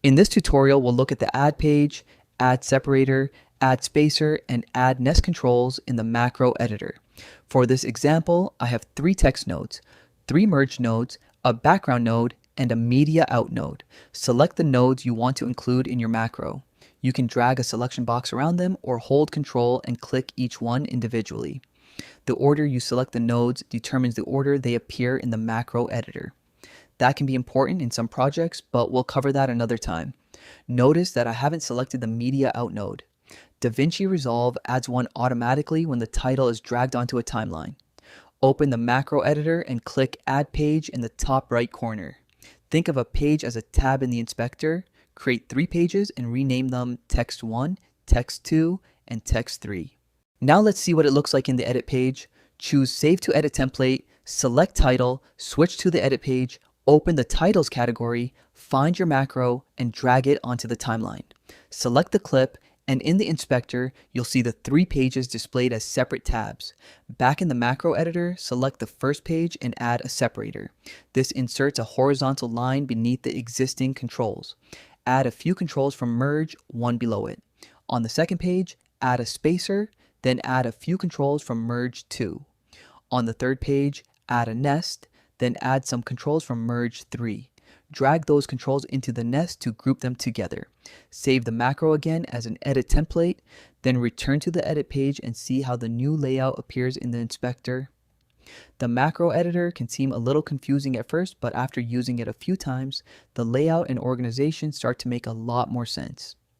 In this tutorial, we'll look at the add page, add separator, add spacer, and add nest controls in the macro editor. For this example, I have 3 text nodes, 3 merge nodes, a background node, and a media out node. Select the nodes you want to include in your macro. You can drag a selection box around them or hold Control and click each one individually. The order you select the nodes determines the order they appear in the macro editor. That can be important in some projects, but we'll cover that another time. Notice that I haven't selected the media out node. DaVinci Resolve adds one automatically when the title is dragged onto a timeline. Open the macro editor and click Add Page in the top right corner. Think of a page as a tab in the inspector. Create 3 pages and rename them Text 1, Text 2, and Text 3. Now let's see what it looks like in the edit page. Choose Save to Edit Template, select Title, switch to the edit page, open the Titles category, find your macro, and drag it onto the timeline. Select the clip, and in the inspector, you'll see the 3 pages displayed as separate tabs. Back in the macro editor, select the first page and add a separator. This inserts a horizontal line beneath the existing controls. Add a few controls from merge, one below it. On the second page, add a spacer, then add a few controls from merge 2. On the third page, add a nest, then add some controls from merge 3. Drag those controls into the nest to group them together. Save the macro again as an edit template, then return to the edit page and see how the new layout appears in the inspector. The macro editor can seem a little confusing at first, but after using it a few times, the layout and organization start to make a lot more sense.